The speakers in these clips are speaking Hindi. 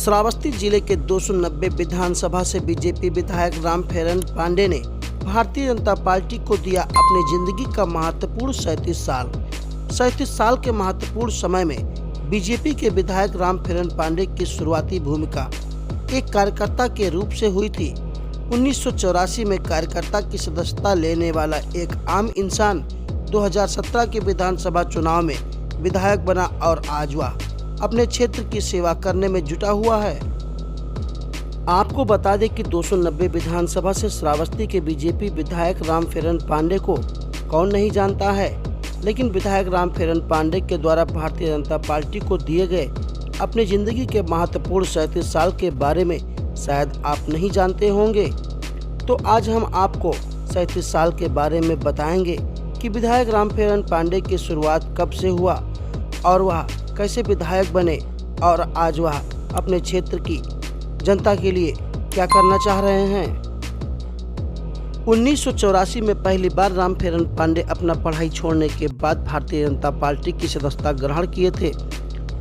श्रावस्ती जिले के 290 विधानसभा से बीजेपी विधायक रामफेरन पांडे ने भारतीय जनता पार्टी को दिया अपनी जिंदगी का महत्वपूर्ण 37 साल के महत्वपूर्ण समय में बीजेपी के विधायक रामफेरन पांडे की शुरुआती भूमिका एक कार्यकर्ता के रूप से हुई थी। 1984 में कार्यकर्ता की सदस्यता लेने वाला एक आम इंसान 2017 के विधानसभा चुनाव में विधायक बना और आज वह अपने क्षेत्र की सेवा करने में जुटा हुआ है। आपको बता दें कि 290 विधानसभा से श्रावस्ती के बीजेपी विधायक रामफेरन पांडे को कौन नहीं जानता है, लेकिन विधायक रामफेरन पांडे के द्वारा भारतीय जनता पार्टी को दिए गए अपनी जिंदगी के महत्वपूर्ण 37 साल के बारे में शायद आप नहीं जानते होंगे। तो आज हम आपको 37 साल के बारे में बताएंगे कि विधायक रामफेरन पांडे की शुरुआत कब से हुआ और वह कैसे विधायक बने और आज वह अपने क्षेत्र की जनता के लिए क्या करना चाह रहे हैं। 1984 में पहली बार रामफेरन पांडे अपना पढ़ाई छोड़ने के बाद भारतीय जनता पार्टी की सदस्यता ग्रहण किए थे।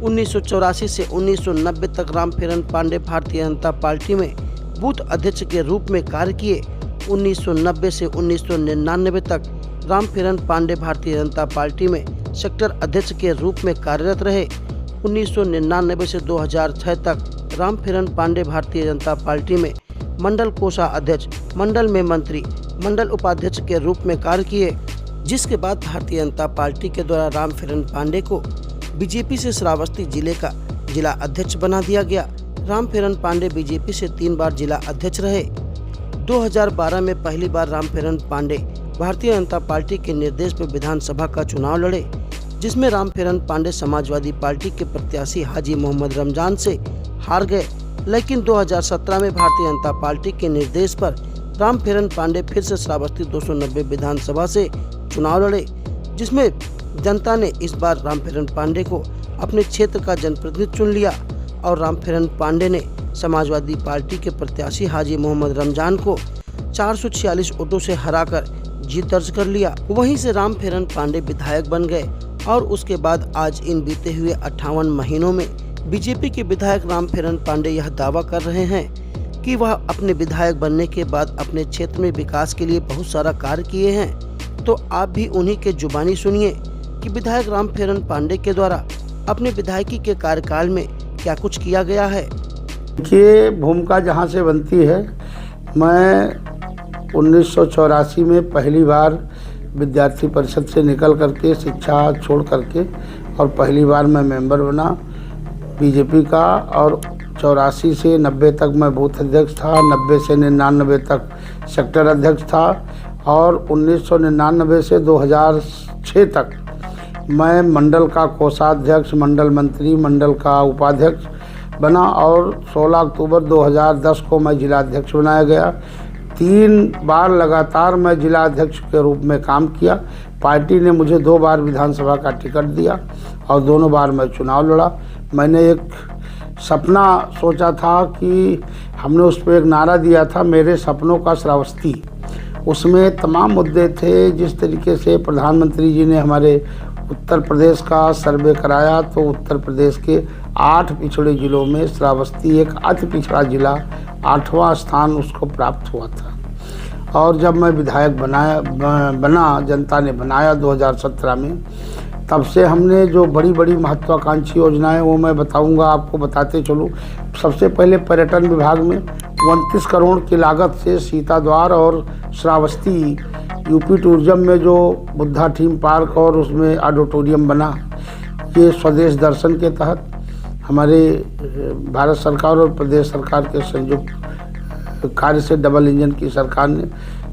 1984 से 1990 तक रामफेरन पांडे भारतीय जनता पार्टी में बूथ अध्यक्ष के रूप में कार्य किए। 1990 से 1999 तक रामफेरन पांडे भारतीय जनता पार्टी में सेक्टर अध्यक्ष के रूप में कार्यरत रहे। 1999 से 2006 तक रामफेरन पांडे भारतीय जनता पार्टी में मंडल कोषाध्यक्ष, मंडल में मंत्री, मंडल उपाध्यक्ष के रूप में कार्य किए, जिसके बाद भारतीय जनता पार्टी के द्वारा रामफेरन पांडे को बीजेपी से श्रावस्ती जिले का जिला अध्यक्ष बना दिया गया। रामफेरन पांडे बीजेपी से 3 बार जिला अध्यक्ष रहे। 2012 में पहली बार रामफेरन पांडे भारतीय जनता पार्टी के निर्देश पर विधानसभा का चुनाव लड़े, जिसमें रामफेरन पांडे समाजवादी पार्टी के प्रत्याशी हाजी मोहम्मद रमजान से हार गए। लेकिन 2017 में भारतीय जनता पार्टी के निर्देश पर रामफेरन पांडे फिर से श्रावस्ती 290 विधानसभा से चुनाव लड़े, जिसमें जनता ने इस बार रामफेरन पांडे को अपने क्षेत्र का जनप्रतिनिधि चुन लिया और रामफेरन पांडे ने समाजवादी पार्टी के प्रत्याशी हाजी मोहम्मद रमजान को 446 वोटों से हराकर जीत दर्ज कर लिया। वहीं से रामफेरन पांडे विधायक बन गए और उसके बाद आज इन बीते हुए 58 महीनों में बीजेपी के विधायक रामफेरन पांडे यह दावा कर रहे हैं कि वह अपने विधायक बनने के बाद अपने क्षेत्र में विकास के लिए बहुत सारा कार्य किए हैं। तो आप भी उन्हीं के जुबानी सुनिए कि विधायक रामफेरन पांडे के द्वारा अपने विधायकी के कार्यकाल में क्या कुछ किया गया है। ये भूमिका जहाँ से बनती है, मैं 1984 में पहली बार विद्यार्थी परिषद से निकल करके, शिक्षा छोड़ करके, और पहली बार मैं मेंबर बना बीजेपी का, और 84 से 90 तक मैं बूथ अध्यक्ष था, 90 से 99 तक सेक्टर अध्यक्ष था, और 1999 से 2006 तक मैं मंडल का कोषाध्यक्ष, मंडल मंत्री, मंडल का उपाध्यक्ष बना, और 16 अक्टूबर 2010 को मैं जिला अध्यक्ष बनाया गया। 3 बार लगातार मैं जिला अध्यक्ष के रूप में काम किया। पार्टी ने मुझे 2 बार विधानसभा का टिकट दिया और दोनों बार मैं चुनाव लड़ा। मैंने एक सपना सोचा था कि हमने उस पर एक नारा दिया था, मेरे सपनों का श्रावस्ती। उसमें तमाम मुद्दे थे। जिस तरीके से प्रधानमंत्री जी ने हमारे उत्तर प्रदेश का सर्वे कराया, तो उत्तर प्रदेश के 8 पिछड़े जिलों में श्रावस्ती एक अति पिछड़ा जिला 8वां स्थान उसको प्राप्त हुआ था। और जब मैं विधायक बना जनता ने बनाया 2017 में, तब से हमने जो बड़ी बड़ी महत्वाकांक्षी योजनाएं, वो मैं बताऊंगा, आपको बताते चलूँ। सबसे पहले पर्यटन विभाग में 29 करोड़ की लागत से सीता द्वार और श्रावस्ती यूपी टूरिज्म में जो बुद्धा थीम पार्क और उसमें ऑडिटोरियम बना, ये स्वदेश दर्शन के तहत हमारे भारत सरकार और प्रदेश सरकार के संयुक्त कार्य से डबल इंजन की सरकार ने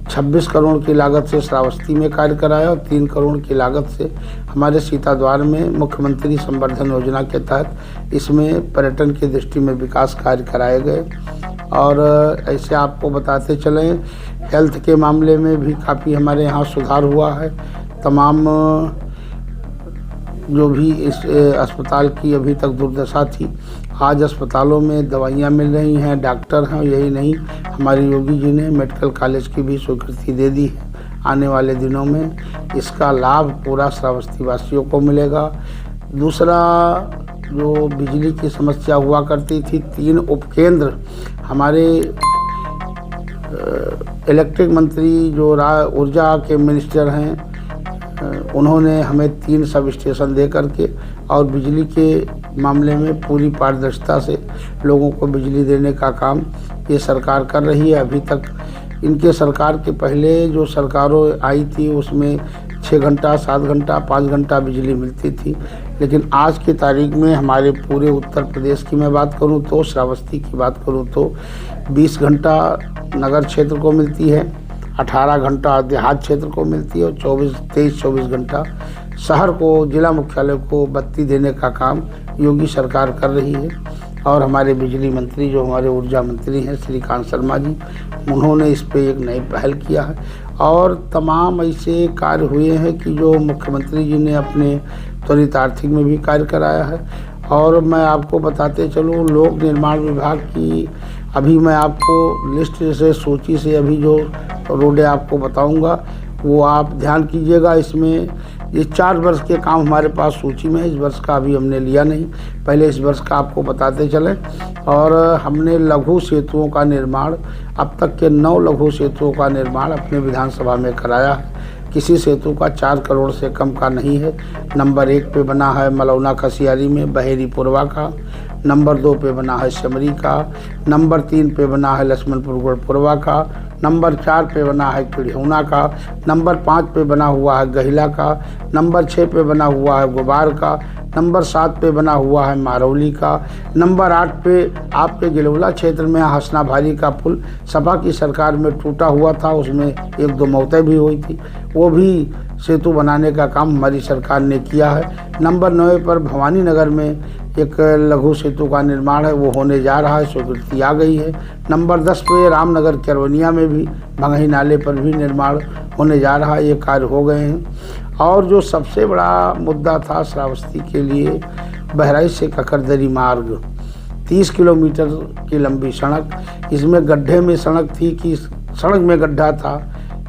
26 करोड़ की लागत से श्रावस्ती में कार्य कराया, और 3 करोड़ की लागत से हमारे सीता द्वार में मुख्यमंत्री संवर्धन योजना के तहत इसमें पर्यटन की दृष्टि में विकास कार्य कराए गए। और ऐसे आपको बताते चलें, हेल्थ के मामले में भी काफ़ी हमारे यहाँ सुधार हुआ है। तमाम जो भी इस अस्पताल की अभी तक दुर्दशा थी, आज अस्पतालों में दवाइयाँ मिल रही हैं, डॉक्टर हैं। यही नहीं, हमारे योगी जी ने मेडिकल कॉलेज की भी स्वीकृति दे दी है। आने वाले दिनों में इसका लाभ पूरा श्रावस्ती वासियों को मिलेगा। दूसरा, जो बिजली की समस्या हुआ करती थी, 3 उपकेंद्र हमारे इलेक्ट्रिक मंत्री जो ऊर्जा के मिनिस्टर हैं, उन्होंने हमें 3 सब स्टेशन दे करके और बिजली के मामले में पूरी पारदर्शिता से लोगों को बिजली देने का काम ये सरकार कर रही है। अभी तक इनके सरकार के पहले जो सरकारों आई थी उसमें 6 घंटा, 7 घंटा, 5 घंटा बिजली मिलती थी, लेकिन आज की तारीख में हमारे पूरे उत्तर प्रदेश की मैं बात करूं तो, श्रावस्ती की बात करूं तो 20 घंटा नगर क्षेत्र को मिलती है, 18 घंटा देहात क्षेत्र को मिलती है और 23-24 घंटा शहर को, जिला मुख्यालय को बत्ती देने का काम योगी सरकार कर रही है। और हमारे बिजली मंत्री जो हमारे ऊर्जा मंत्री हैं श्रीकांत शर्मा जी, उन्होंने इस पे एक नई पहल किया है और तमाम ऐसे कार्य हुए हैं कि जो मुख्यमंत्री जी ने अपने त्वरित आर्थिक में भी कार्य कराया है। और मैं आपको बताते चलूँ, लोक निर्माण विभाग की अभी मैं आपको लिस्ट से, सूची से अभी जो रोडें आपको बताऊंगा वो आप ध्यान कीजिएगा। इसमें ये 4 वर्ष के काम हमारे पास सूची में है, इस वर्ष का अभी हमने लिया नहीं, पहले इस वर्ष का आपको बताते चलें। और हमने लघु सेतुओं का निर्माण, अब तक के 9 लघु सेतुओं का निर्माण अपने विधानसभा में कराया है। किसी सेतु का 4 करोड़ से कम का नहीं है। नंबर 1 पे बना है मलौना खसियारी में बहेरी पुरवा का, नंबर 2 पे बना है सिमरी का, नंबर 3 पे बना है लक्ष्मणपुर गढ़पुरवा का, नंबर 4 पे बना है किड़िहौना का, नंबर 5 पे बना हुआ है गहिला का, नंबर 6 पे बना हुआ है गुबार का, नंबर 7 पे बना हुआ है मारौली का, नंबर 8 पे आपके गिलौला क्षेत्र में हसना भारी का पुल सपा की सरकार में टूटा हुआ था, उसमें 1-2 मौतें भी हुई थी, वो भी सेतु बनाने का काम हमारी सरकार ने किया है। नंबर 9 पर भवानी नगर में एक लघु सेतु का निर्माण है, वो होने जा रहा है, स्वीकृति आ गई है। नंबर 10 पे रामनगर केरवनिया में भी भंगही नाले पर भी निर्माण होने जा रहा है, ये कार्य हो गए हैं। और जो सबसे बड़ा मुद्दा था श्रावस्ती के लिए, बहराइच से ककरदरी मार्ग 30 किलोमीटर की लंबी सड़क, इसमें गड्ढे में सड़क थी कि सड़क में गड्ढा था,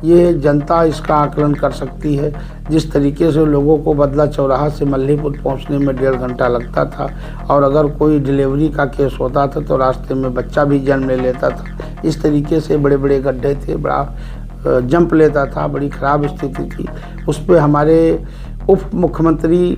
ये जनता इसका आकलन कर सकती है। जिस तरीके से लोगों को बदला चौराहा से मल्लीपुर पहुंचने में 1.5 घंटा लगता था और अगर कोई डिलीवरी का केस होता था तो रास्ते में बच्चा भी जन्म ले लेता था। इस तरीके से बड़े बड़े गड्ढे थे, बड़ा जंप लेता था, बड़ी ख़राब स्थिति थी। उस पर हमारे उप मुख्यमंत्री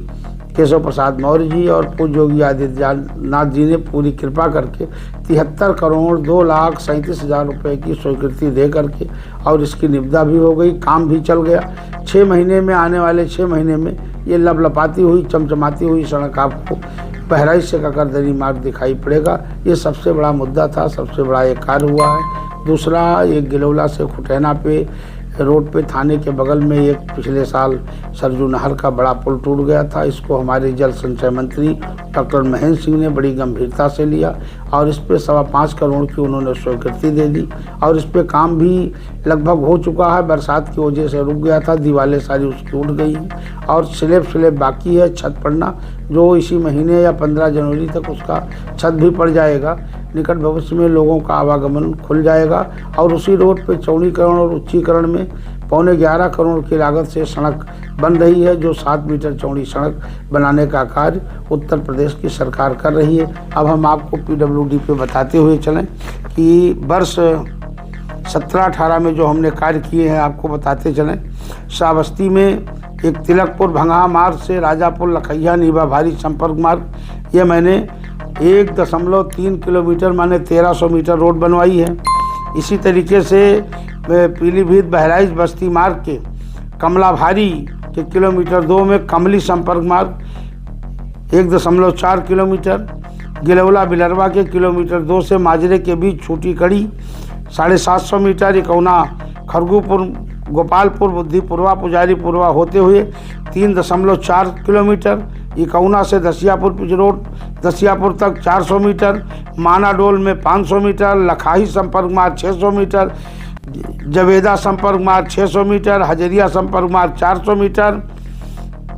केशव प्रसाद मौर्य जी और पूज्य योगी आदित्यनाथ जी ने पूरी कृपा करके 73 करोड़ 2,37,000 रुपये की स्वीकृति दे करके और इसकी निविदा भी हो गई, काम भी चल गया। 6 महीने में, आने वाले 6 महीने में ये लपलपाती हुई, चमचमाती हुई सड़क आपको बहराइच से ककरदरी मार्ग दिखाई पड़ेगा। ये सबसे बड़ा मुद्दा था, सबसे बड़ा एक कार्य हुआ है। दूसरा, एक गिलौला से खुटैना पे रोड पे थाने के बगल में एक पिछले साल सरजू नहर का बड़ा पुल टूट गया था, इसको हमारे जल संचय मंत्री डॉक्टर महेंद्र सिंह ने बड़ी गंभीरता से लिया और इस पे 5.25 करोड़ की उन्होंने स्वीकृति दे दी और इस पे काम भी लगभग हो चुका है। बरसात की वजह से रुक गया था, दीवारें सारी उसकी उठ गई हैं और स्लेब बाकी है छत पड़ना, जो इसी महीने या 15 जनवरी तक उसका छत भी पड़ जाएगा। निकट भविष्य में लोगों का आवागमन खुल जाएगा और उसी रोड पे चौड़ीकरण और उच्चीकरण में 11.25 करोड़ की लागत से सड़क बन रही है, जो 7 मीटर चौड़ी सड़क बनाने का कार्य उत्तर प्रदेश की सरकार कर रही है। अब हम आपको PWD पे बताते हुए चलें कि वर्ष 17-18 में जो हमने कार्य किए हैं आपको बताते चलें। श्रावस्ती में एक तिलकपुर भंगा मार्ग से राजापुर लखैया नीबा भारी संपर्क मार्ग, ये मैंने 1.3 किलोमीटर माने 1300 मीटर रोड बनवाई है। इसी तरीके से पीलीभीत बहराइच बस्ती मार्ग के कमला भारी के किलोमीटर 2 में कमली संपर्क मार्ग 1.4 किलोमीटर, गिलौला बिलरवा के किलोमीटर 2 से माजरे के बीच छोटी कड़ी 750 मीटर, इकौना खरगूपुर गोपालपुर बुद्धिपुरवा पुजारीपुरवा होते हुए 3.4 किलोमीटर, इकौना से दसियापुर पिच रोड दसियापुर तक 400 मीटर, मानाडोल में 500 मीटर, लखाही संपर्क मार्ग 600 मीटर, जवेदा संपर्क मार्ग 600 मीटर, हजरिया संपर्क मार्ग 400 मीटर,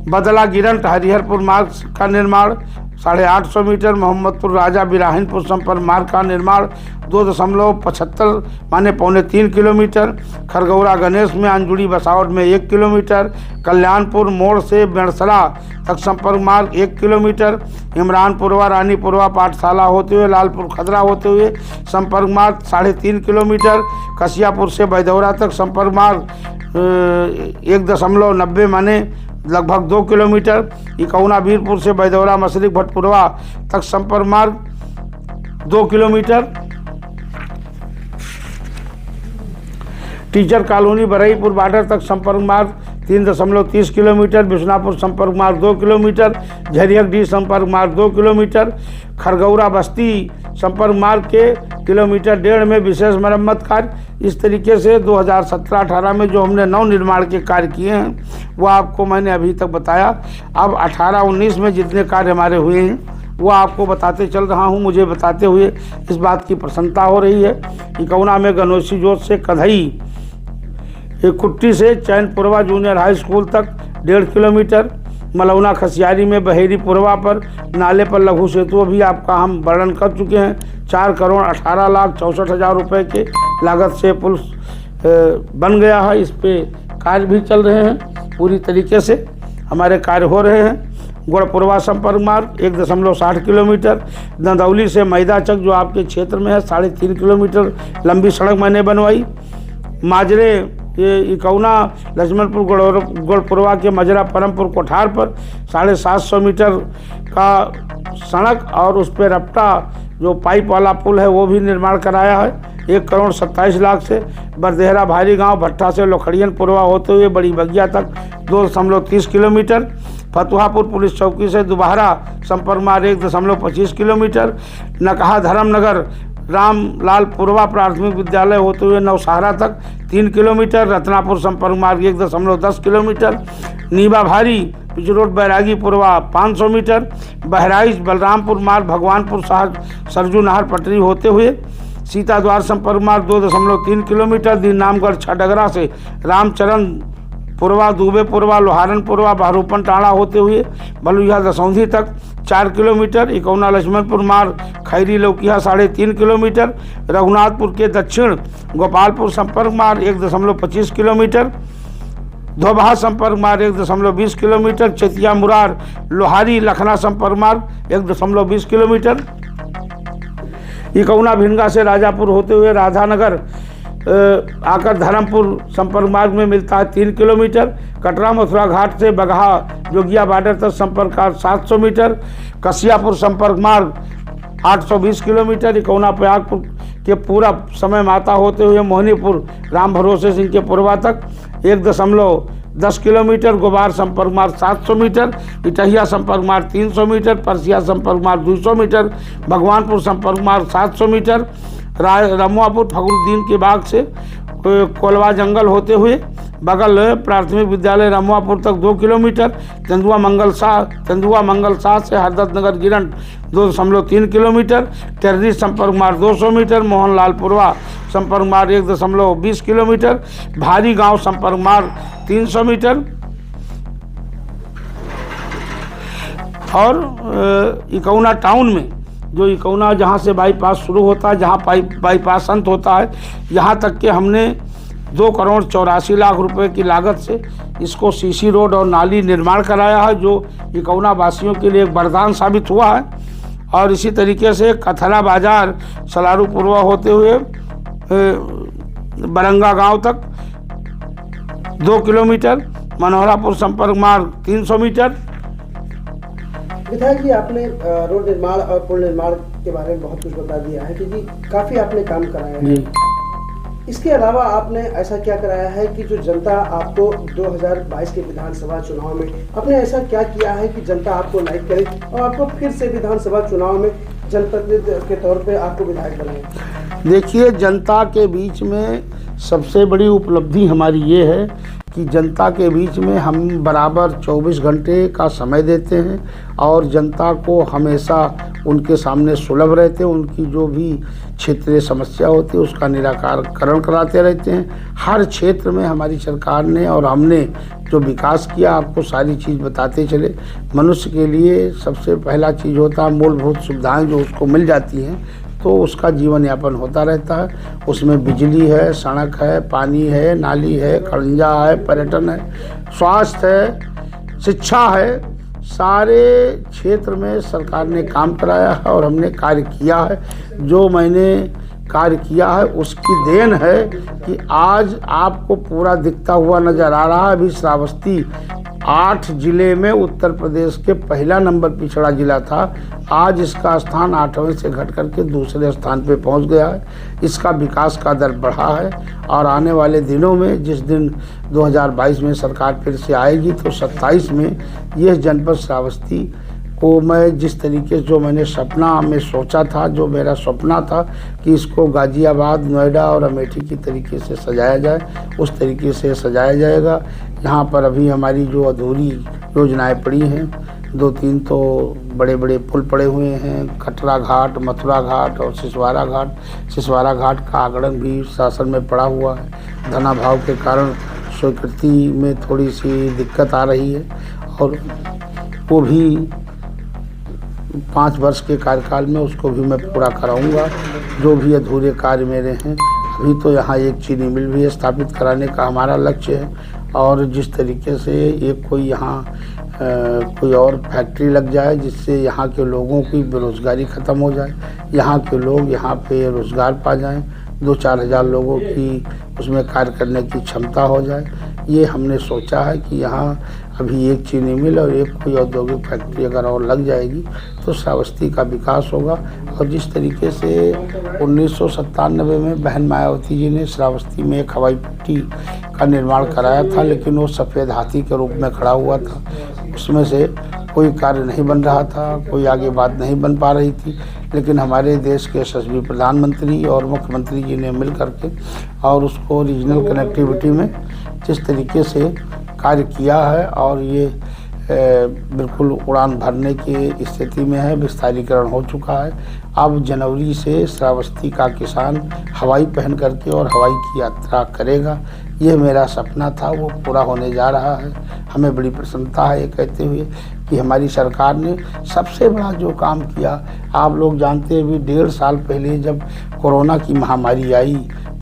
बदला गिरंट हरिहरपुर मार्ग का निर्माण 850 मीटर, मोहम्मदपुर राजा बिराहिनपुर संपर्क मार्ग का निर्माण 2.75 माने 2.75 किलोमीटर, खरगौरा गणेश में अंजुड़ी बसावट में 1 किलोमीटर, कल्याणपुर मोड़ से बेणसला तक संपर्क मार्ग 1 किलोमीटर, इमरानपुरवा रानीपुरवा पाठशाला होते हुए लालपुर खदरा होते हुए संपर्क मार्ग 3.5 किलोमीटर, कसियापुर से बैदौरा तक संपर्क मार्ग 1.90 माने लगभग 2 किलोमीटर, इकौना वीरपुर से बैदौरा मशरिक भटपुरवा तक संपर्क मार्ग 2 kilometre, teacher colony Baraipur border तक संपर्क मार्ग 3.30 किलोमीटर, बिश्नापुर संपर्क मार्ग 2 किलोमीटर, झरियकडी संपर्क मार्ग 2 किलोमीटर, खरगौरा बस्ती संपर्क मार्ग के 1.5 किलोमीटर में विशेष मरम्मत कार्य। इस तरीके से 2017-18 में जो हमने नव निर्माण के कार्य किए हैं वो आपको मैंने अभी तक बताया। अब 18-19 में जितने कार्य हमारे हुए हैं वो आपको बताते चल रहा हूँ। मुझे बताते हुए इस बात की प्रसन्नता हो रही है। इकौना में गनोसी जोत से कधई कुट्टी से चैनपुरवा जूनियर हाई स्कूल तक 1.5 किलोमीटर, मलौना खसियारी में बहेरी पुरवा पर नाले पर लघु सेतु भी आपका हम वर्णन कर चुके हैं। 4,18,64,000 रुपये के लागत से पुल बन गया है। इस पे कार्य भी चल रहे हैं, पूरी तरीके से हमारे कार्य हो रहे हैं। गुड़पुरवा संपर्क मार्ग 1.60 किलोमीटर, दंदौली से मैदाचक जो आपके क्षेत्र में है 3.5 किलोमीटर लंबी सड़क मैंने बनवाई। माजरे ये इकौना लक्ष्मणपुर गुड़पुरवा के मजरा परमपुर कोठार पर 750 मीटर का सड़क और उस पर रपटा जो पाइप वाला पुल है वो भी निर्माण कराया है 1,27,00,000 से। बरदेहरा भारी गांव भट्टा से लोखड़ियन पुरवा होते हुए बड़ी बगिया तक 2.30 किलोमीटर, फतुहापुर पुलिस चौकी से दोबारा संपर्क मार्ग 1.25 किलोमीटर, नकहा धर्मनगर रामलाल पुरवा प्राथमिक विद्यालय होते हुए नौसहारा तक 3 किलोमीटर, रत्नापुर संपर्क मार्ग 1.10 किलोमीटर, नीबा भारी पिच रोड बैरागी पुरवा 500 मीटर, बहराइच बलरामपुर मार्ग भगवानपुर सरजू नहर पटरी होते हुए सीताद्वार संपर्क मार्ग 2.3 किलोमीटर, दीनामगढ़ छडगरा से रामचरण पुरवा दुबे पुरवा लोहारन पुरवा बहरूपन टाड़ा होते हुए बलुइया दसौंधी तक 4 किलोमीटर, इकौना लक्ष्मणपुर मार्ग खैरी लौकिया 3.5 किलोमीटर, रघुनाथपुर के दक्षिण गोपालपुर संपर्क मार्ग 1.25 किलोमीटर, धोबहा संपर्क मार्ग 1.20 किलोमीटर, चेतिया मुरार लोहारी लखना संपर्क मार्ग 1.20 किलोमीटर, इकौना भिनगा से राजापुर होते हुए राधानगर आकर धर्मपुर संपर्क मार्ग में मिलता है 3 किलोमीटर, कटरा मथुरा घाट से बगहा जोगिया बॉर्डर तक संपर्क 700 मीटर, कसियापुर संपर्क मार्ग 820 किलोमीटर, इकौना प्रयागपुर के पूरा समय माता होते हुए मोहनीपुर राम भरोसे सिंह के पुरवा तक 1.10 किलोमीटर, गोबार संपर्क मार्ग 700 मीटर, इटहिया संपर्क मार्ग 300 मीटर, परसिया संपर्क मार्ग 200 मीटर, भगवानपुर संपर्क मार्ग 700 मीटर, रमुआपुर फखरुद्दीन के बाग से कोलवा जंगल होते हुए बगल प्राथमिक विद्यालय रमुआपुर तक 2 किलोमीटर, तेंदुआ मंगल शाह से हरदत्त नगर गिरन 2.3 किलोमीटर, टेर्री संपर्क मार्ग 200 मीटर, मोहनलाल पुरवा संपर्क मार्ग 1.20 किलोमीटर, भारी गांव संपर्क मार्ग 300 मीटर और इकौना टाउन में जो इकौना जहाँ से बाईपास शुरू होता है, जहाँ बाईपास अंत होता है, यहाँ तक के हमने 2,84,00,000 रुपए की लागत से इसको सीसी रोड और नाली निर्माण कराया है, जो इकौना वासियों के लिए एक वरदान साबित हुआ है। और इसी तरीके से कथरा बाजार सलारू पुरवा होते हुए बरंगा गांव तक 2 किलोमीटर, मनोहरापुर संपर्क मार्ग 300 मीटर। विधायक जी, आपने रोड निर्माण और पुल निर्माण के बारे में बहुत कुछ बता दिया है कि जी काफ़ी आपने काम कराया है। इसके अलावा आपने ऐसा क्या कराया है कि जो जनता आपको 2022 के विधानसभा चुनाव में आपने ऐसा क्या किया है कि जनता आपको लाइक करे और आपको फिर से विधानसभा चुनाव में जनप्रतिनिधि के तौर पे आपको विधायक बनाए? देखिए, जनता के बीच में सबसे बड़ी उपलब्धि हमारी ये है कि जनता के बीच में हम बराबर 24 घंटे का समय देते हैं और जनता को हमेशा उनके सामने सुलभ रहते हैं। उनकी जो भी क्षेत्रीय समस्या होती है उसका निराकरण कराते रहते हैं। हर क्षेत्र में हमारी सरकार ने और हमने जो विकास किया, आपको सारी चीज़ बताते चले। मनुष्य के लिए सबसे पहला चीज़ होता है मूलभूत सुविधाएं, जो उसको मिल जाती हैं तो उसका जीवन यापन होता रहता है। उसमें बिजली है, सड़क है, पानी है, नाली है, खड़ंजा है, पर्यटन है, स्वास्थ्य है, शिक्षा है। सारे क्षेत्र में सरकार ने काम कराया है और हमने कार्य किया है। जो मैंने कार्य किया है उसकी देन है कि आज आपको पूरा दिखता हुआ नज़र आ रहा है। अभी श्रावस्ती 8 जिले में उत्तर प्रदेश के पहला नंबर पिछड़ा जिला था, आज इसका स्थान 8वें से घट करके दूसरे स्थान पे पहुंच गया है। इसका विकास का दर बढ़ा है और आने वाले दिनों में, जिस दिन 2022 में सरकार फिर से आएगी, तो 27 में यह जनपद श्रावस्ती को मैं जिस तरीके से, जो मैंने सपना में सोचा था, जो मेरा सपना था कि इसको गाज़ियाबाद, नोएडा और अमेठी की तरीके से सजाया जाए, उस तरीके से सजाया जाएगा। यहाँ पर अभी हमारी जो अधूरी योजनाएं पड़ी हैं, 2-3 तो बड़े बड़े पुल पड़े हुए हैं, कटरा घाट, मथुरा घाट और सिसवारा घाट। सिसवारा घाट का आगड़न भी शासन में पड़ा हुआ है। धनाभाव के कारण स्वीकृति में थोड़ी सी दिक्कत आ रही है और वो भी 5 वर्ष के कार्यकाल में उसको भी मैं पूरा कराऊंगा। जो भी अधूरे कार्य मेरे हैं, अभी तो यहाँ एक चीनी मिल भी स्थापित कराने का हमारा लक्ष्य है और जिस तरीके से एक कोई यहाँ कोई और फैक्ट्री लग जाए जिससे यहाँ के लोगों की बेरोज़गारी ख़त्म हो जाए, यहाँ के लोग यहाँ पे रोज़गार पा जाएं, 2-4 हज़ार लोगों की उसमें कार्य करने की क्षमता हो जाए। ये हमने सोचा है कि यहाँ अभी एक चीनी मिल और एक कोई औद्योगिक फैक्ट्री अगर और लग जाएगी तो श्रावस्ती का विकास होगा। और जिस तरीके से 1997 में बहन मायावती जी ने श्रावस्ती में एक हवाई पट्टी का निर्माण कराया था, लेकिन वो सफ़ेद हाथी के रूप में खड़ा हुआ था, उसमें से कोई कार्य नहीं बन रहा था, कोई आगे बात नहीं बन पा रही थी। लेकिन हमारे देश के यशस्वी प्रधानमंत्री और मुख्यमंत्री जी ने मिल करके और उसको रीजनल कनेक्टिविटी में जिस तरीके से कार्य किया है और ये बिल्कुल उड़ान भरने की स्थिति में है, विस्तारीकरण हो चुका है। अब जनवरी से श्रावस्ती का किसान हवाई पहन करके और हवाई की यात्रा करेगा। यह मेरा सपना था, वो पूरा होने जा रहा है। हमें बड़ी प्रसन्नता है ये कहते हुए कि हमारी सरकार ने सबसे बड़ा जो काम किया, आप लोग जानते हैं, अभी 1.5 साल पहले जब कोरोना की महामारी आई,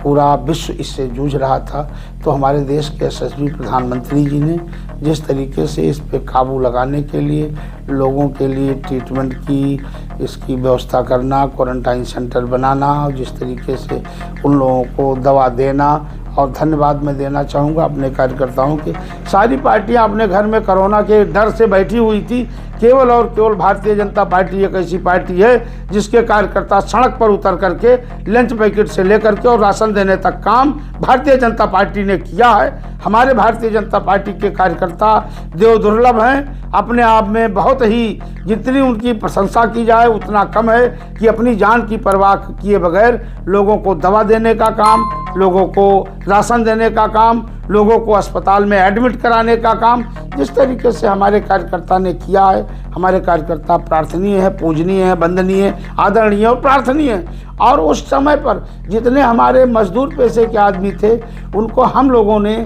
पूरा विश्व इससे जूझ रहा था, तो हमारे देश के यशस्वी प्रधानमंत्री जी ने जिस तरीके से इस पे काबू लगाने के लिए लोगों के लिए ट्रीटमेंट की इसकी व्यवस्था करना, क्वारंटाइन सेंटर बनाना, और जिस तरीके से उन लोगों को दवा देना, और धन्यवाद मैं देना चाहूँगा अपने कार्यकर्ताओं के। सारी पार्टियां अपने घर में कोरोना के डर से बैठी हुई थी, केवल और केवल भारतीय जनता पार्टी एक ऐसी पार्टी है जिसके कार्यकर्ता सड़क पर उतर करके लंच पैकेट से लेकर के और राशन देने तक काम भारतीय जनता पार्टी ने किया है। हमारे भारतीय जनता पार्टी के कार्यकर्ता देव दुर्लभ हैं, अपने आप में बहुत ही, जितनी उनकी प्रशंसा की जाए उतना कम है कि अपनी जान की परवाह किए बगैर लोगों को दवा देने का काम, लोगों को राशन देने का काम, लोगों को अस्पताल में एडमिट कराने का काम जिस तरीके से हमारे कार्यकर्ता ने किया है, हमारे कार्यकर्ता प्रार्थनीय है, पूजनीय है, वंदनीय, आदरणीय और प्रार्थनीय है। और उस समय पर जितने हमारे मजदूर पैसे के आदमी थे उनको हम लोगों ने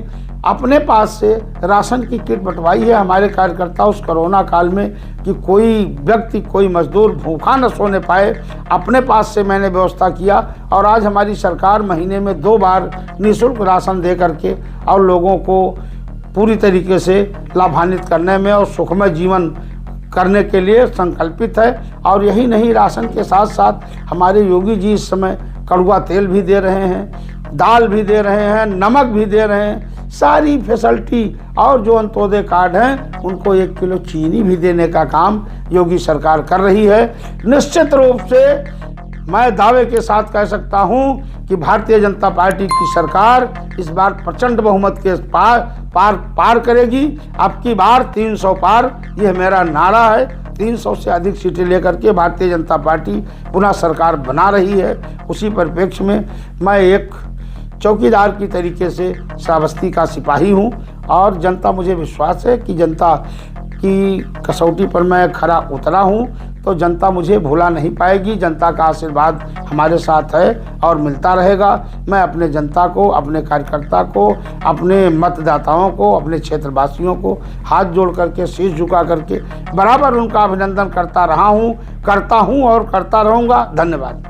अपने पास से राशन की किट बंटवाई है। हमारे कार्यकर्ता उस कोरोना काल में कि कोई व्यक्ति, कोई मजदूर भूखा न सोने पाए, अपने पास से मैंने व्यवस्था किया। और आज हमारी सरकार महीने में 2 बार निःशुल्क राशन दे करके और लोगों को पूरी तरीके से लाभान्वित करने में और सुखमय जीवन करने के लिए संकल्पित है। और यही नहीं, राशन के साथ साथ हमारे योगी जी इस समय कड़वा तेल भी दे रहे हैं, दाल भी दे रहे हैं, नमक भी दे रहे हैं, सारी फैसिलिटी। और जो अंत्योदय कार्ड हैं उनको 1 किलो चीनी भी देने का काम योगी सरकार कर रही है। निश्चित रूप से मैं दावे के साथ कह सकता हूं कि भारतीय जनता पार्टी की सरकार इस बार प्रचंड बहुमत के पार करेगी। अब की बार 300 पार, यह मेरा नारा है। 300 से अधिक सीटें लेकर के भारतीय जनता पार्टी पुनः सरकार बना रही है। उसी परिप्रेक्ष्य में मैं एक चौकीदार की तरीके से श्रावस्ती का सिपाही हूँ और जनता, मुझे विश्वास है कि जनता की कसौटी पर मैं खरा उतरा हूँ, तो जनता मुझे भूला नहीं पाएगी। जनता का आशीर्वाद हमारे साथ है और मिलता रहेगा। मैं अपने जनता को, अपने कार्यकर्ता को, अपने मतदाताओं को, अपने क्षेत्रवासियों को हाथ जोड़ करके, शीश झुका करके बराबर उनका अभिनंदन करता रहा हूँ, करता हूँ और करता रहूँगा। धन्यवाद।